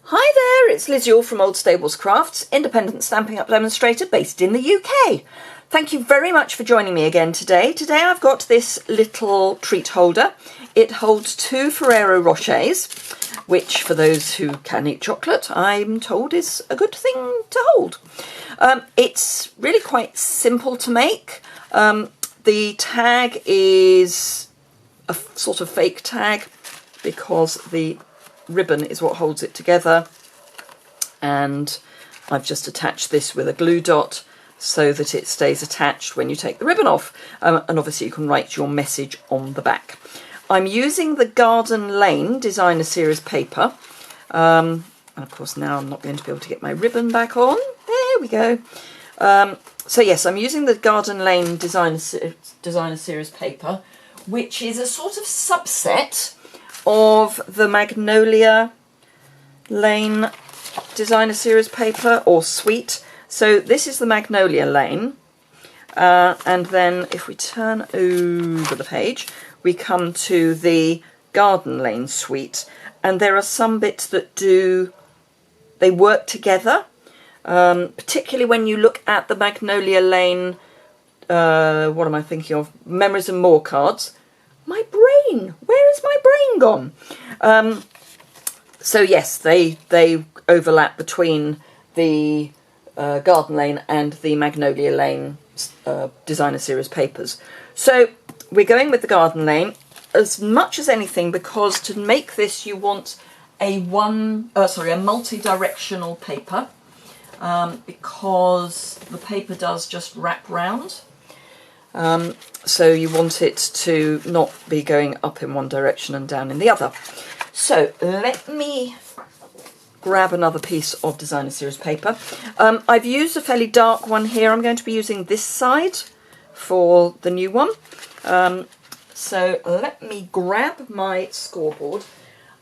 Hi there, it's Liz Yuille from Old Stables Crafts, independent Stampin' Up! Demonstrator based in the UK. Thank you very much for joining me again today. Today I've got this little treat holder. It holds 2 Ferrero Rochers, which for those who can eat chocolate, I'm told is a good thing to hold. It's really quite simple to make. The tag is a sort of fake tag because the ribbon is what holds it together, and I've just attached this with a glue dot so that it stays attached when you take the ribbon off, and obviously you can write your message on the back. I'm using the Garden Lane Designer Series paper, and of course now I'm not going to be able to get my ribbon back on. There we go. So yes, I'm using the Garden Lane Designer Series paper, which is a sort of subset of the Magnolia Lane Designer Series paper, or suite. So this is the Magnolia Lane, and then if we turn over the page, we come to the Garden Lane suite, and there are some bits that they work together, particularly when you look at the Magnolia Lane, what am I thinking of? Memories and More cards. My brain! Where has my brain gone? So yes, they overlap between the Garden Lane and the Magnolia Lane Designer Series papers. So we're going with the Garden Lane as much as anything because to make this you want a multi-directional paper, because the paper does just wrap round. So you want it to not be going up in one direction and down in the other. So let me grab another piece of Designer Series paper. I've used a fairly dark one here. I'm going to be using this side for the new one. So let me grab my scoreboard.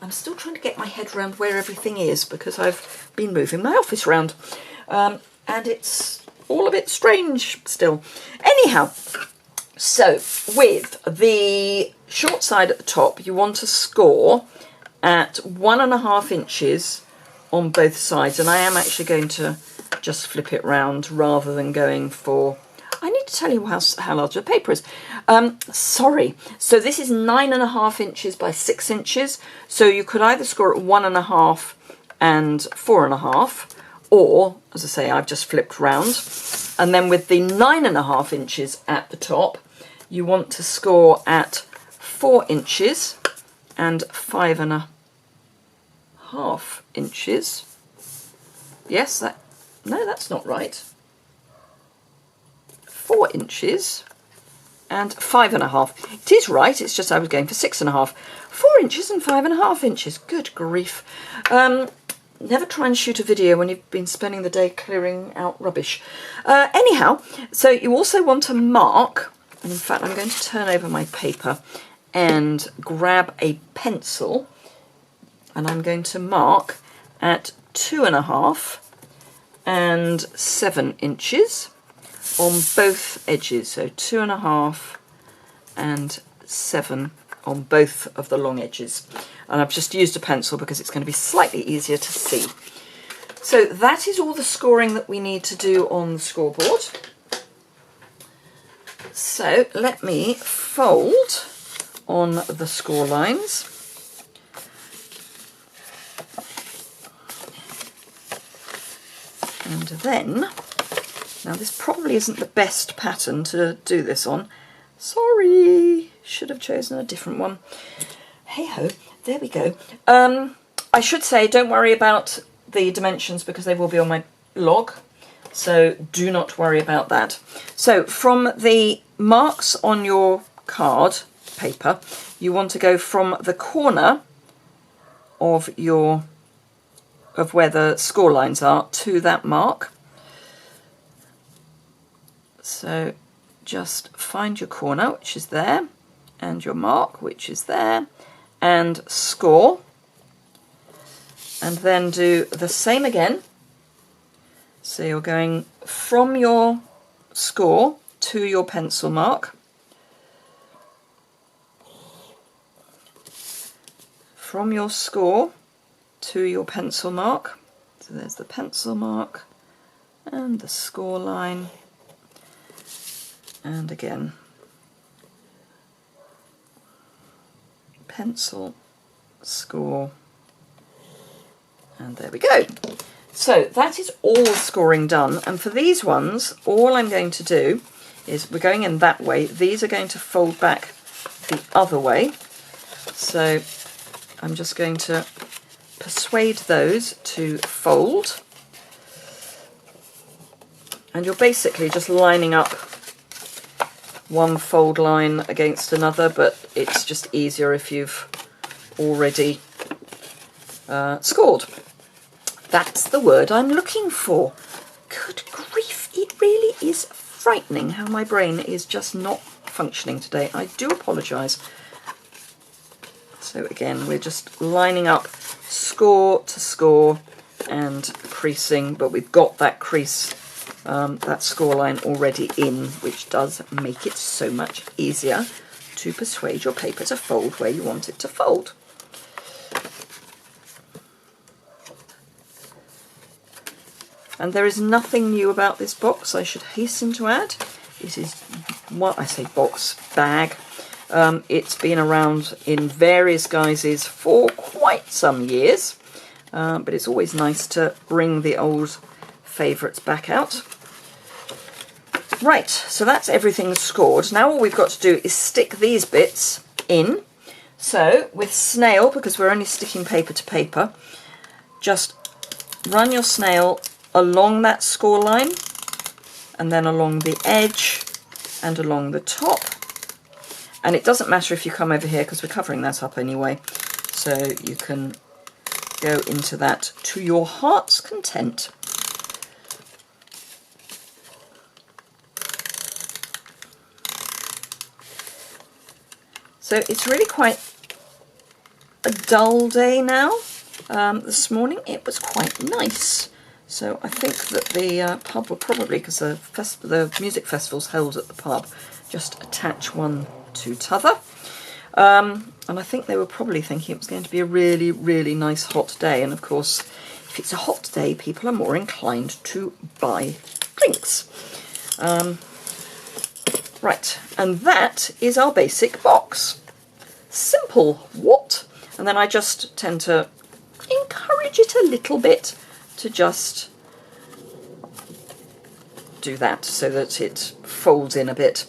I'm still trying to get my head around where everything is because I've been moving my office around. And it's all a bit strange still. Anyhow, so with the short side at the top, you want to score at 1.5 inches on both sides, and I am actually going to just flip it round rather than going for, I need to tell you how large the paper is. Sorry, so this is 9.5 inches by 6 inches, so you could either score at 1.5 and 4.5, or, as I say, I've just flipped round. And then with the 9.5 inches at the top, you want to score at 4 inches and 5.5 inches. Yes, no, that's not right. 4 inches and 5.5. It is right, it's just I was going for 6.5. 4 inches and 5.5 inches. Good grief. Never try and shoot a video when you've been spending the day clearing out rubbish. Anyhow, so you also want to mark, and in fact I'm going to turn over my paper and grab a pencil, and I'm going to mark at 2.5 and 7 inches on both edges. So 2.5 and 7 on both of the long edges. And I've just used a pencil because it's going to be slightly easier to see. So that is all the scoring that we need to do on the scoreboard. So let me fold on the score lines. And then, now this probably isn't the best pattern to do this on. Sorry, should have chosen a different one. Hey ho, there we go. I should say don't worry about the dimensions because they will be on my blog, so do not worry about that. So from the marks on your card paper, you want to go from the corner of where the score lines are to that mark. So just find your corner, which is there, and your mark, which is there, and score, and then do the same again. So you're going from your score to your pencil mark, from your score to your pencil mark. So there's the pencil mark and the score line, and again pencil, score, and there we go. So that is all scoring done, and for these ones all I'm going to do is, we're going in that way, these are going to fold back the other way, so I'm just going to persuade those to fold, and you're basically just lining up one fold line against another, but it's just easier if you've already scored. That's the word I'm looking for. Good grief, it really is frightening how my brain is just not functioning today. I do apologise. So again, we're just lining up score to score and creasing, but we've got that crease, that score line already in, which does make it so much easier to persuade your paper to fold where you want it to fold. And there is nothing new about this box, I should hasten to add. It is, what I say box, bag. It's been around in various guises for quite some years, but it's always nice to bring the old favourites back out. Right, so that's everything scored. Now all we've got to do is stick these bits in. So with snail, because we're only sticking paper to paper, just run your snail along that score line, and then along the edge and along the top. And it doesn't matter if you come over here because we're covering that up anyway, so you can go into that to your heart's content. So it's really quite a dull day now. This morning it was quite nice. So I think that the pub will probably, because the music festival's held at the pub, just attach one to t'other. And I think they were probably thinking it was going to be a really, really nice hot day. And of course, if it's a hot day, people are more inclined to buy drinks. Right, and that is our basic box. Simple, what? And then I just tend to encourage it a little bit to just do that so that it folds in a bit.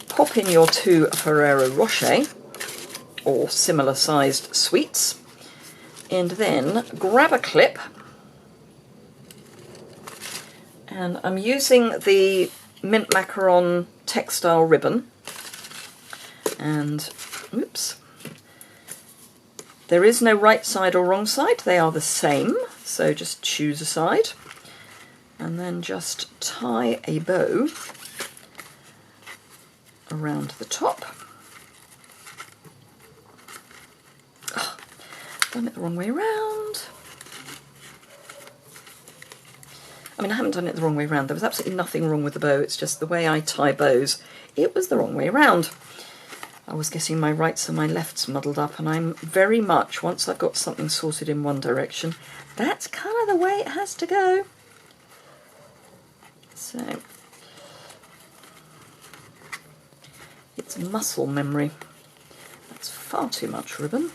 Pop in your 2 Ferrero Rocher or similar sized sweets, and then grab a clip, and I'm using the mint macaron textile ribbon, and oops, there is no right side or wrong side, they are the same, so just choose a side, and then just tie a bow around the top. Oh, done it the wrong way around. I mean, I haven't done it the wrong way around. There was absolutely nothing wrong with the bow. It's just the way I tie bows. It was the wrong way around. I was getting my rights and my lefts muddled up, and I'm very much, once I've got something sorted in one direction, that's kind of the way it has to go. So it's muscle memory. That's far too much ribbon.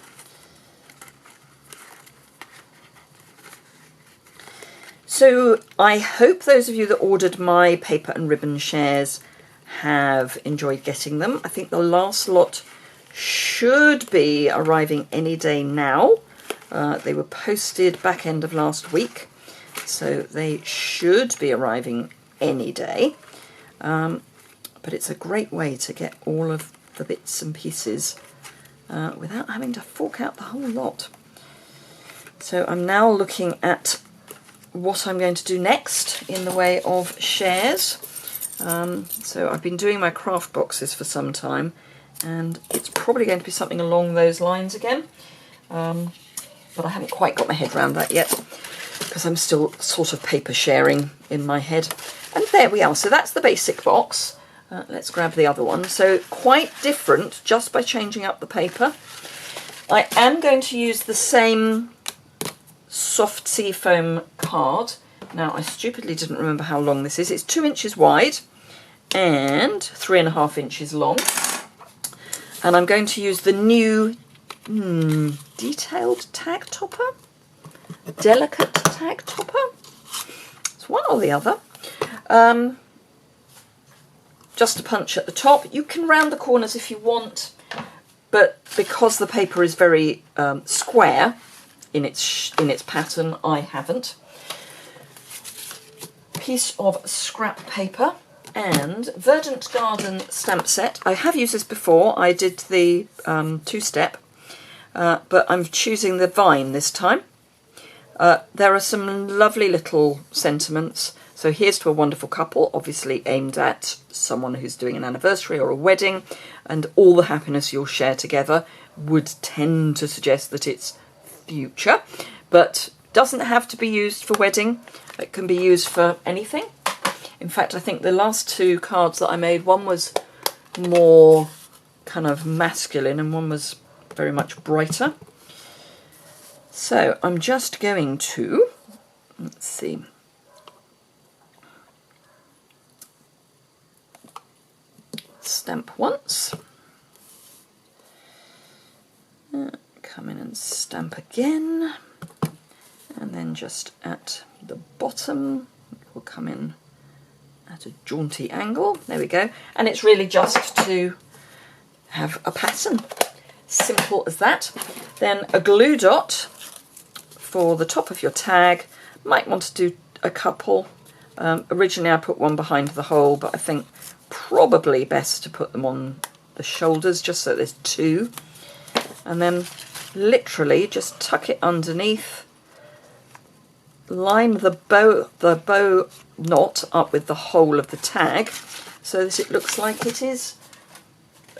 So I hope those of you that ordered my paper and ribbon shares have enjoyed getting them. I think the last lot should be arriving any day now. They were posted back end of last week, so they should be arriving any day. But it's a great way to get all of the bits and pieces without having to fork out the whole lot. So I'm now looking at what I'm going to do next in the way of shares. So I've been doing my craft boxes for some time, and it's probably going to be something along those lines again. But I haven't quite got my head around that yet, because I'm still sort of paper sharing in my head. And there we are. So that's the basic box. Let's grab the other one. So quite different just by changing up the paper. I am going to use the same soft seafoam card. Now, I stupidly didn't remember how long this is. It's 2 inches wide and 3.5 inches long. And I'm going to use the new detailed tag topper, delicate tag topper. It's one or the other. Just a punch at the top. You can round the corners if you want, but because the paper is very square in its pattern, I haven't. Piece of scrap paper and Verdant Garden stamp set. I have used this before. I did the 2-step, but I'm choosing the vine this time. There are some lovely little sentiments. So here's to a wonderful couple, obviously aimed at someone who's doing an anniversary or a wedding, and all the happiness you'll share together would tend to suggest that it's future, but doesn't have to be used for wedding. It can be used for anything. In fact, I think the last 2 cards that I made, one was more kind of masculine and one was very much brighter. So I'm just going to, let's see, stamp once, come in and stamp again, and then just at the bottom we'll come in at a jaunty angle. There we go. And it's really just to have a pattern. Simple as that. Then a glue dot for the top of your tag. Might want to do a couple. Originally I put one behind the hole, but I think probably best to put them on the shoulders just so there's 2. And then literally just tuck it underneath. Line the bow knot up with the whole of the tag so that it looks like it is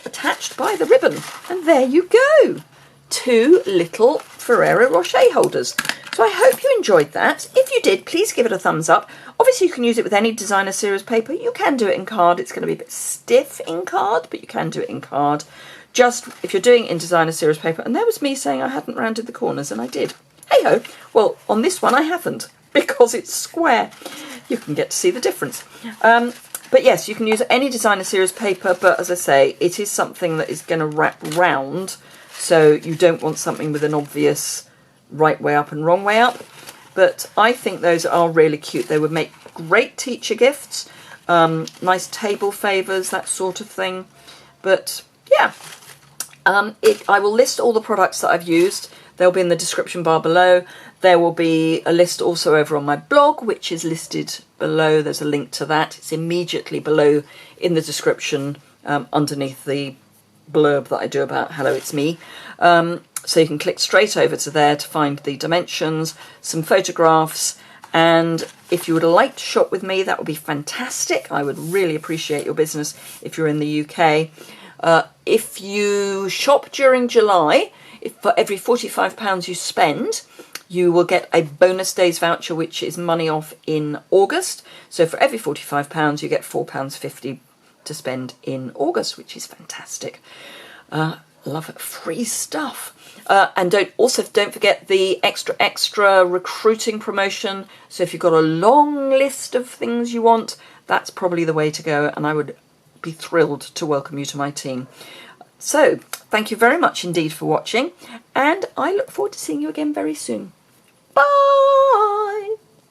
attached by the ribbon. And there you go. 2 little Ferrero Rocher holders. So I hope you enjoyed that. If you did, please give it a thumbs up. Obviously you can use it with any designer series paper. You can do it in card. It's going to be a bit stiff in card, but you can do it in card. Just if you're doing it in designer series paper, and there was me saying I hadn't rounded the corners, and I did. Hey ho, well on this one I haven't because it's square. You can get to see the difference. But yes, you can use any designer series paper, but as I say, it is something that is going to wrap round, so you don't want something with an obvious right way up and wrong way up. But I think those are really cute. They would make great teacher gifts, nice table favours, that sort of thing. But yeah, I will list all the products that I've used. They'll be in the description bar below. There will be a list also over on my blog, which is listed below. There's a link to that. It's immediately below in the description, underneath the blurb that I do about Hello It's Me. So you can click straight over to there to find the dimensions, some photographs, and if you would like to shop with me, that would be fantastic. I would really appreciate your business if you're in the UK. If you shop during July, for every £45 you spend, you will get a bonus days voucher, which is money off in August. So for every £45, you get £4.50 to spend in August, which is fantastic. Love it. Free stuff. And don't forget the extra recruiting promotion. So if you've got a long list of things you want, that's probably the way to go, and I would be thrilled to welcome you to my team. So thank you very much indeed for watching, and I look forward to seeing you again very soon. Bye!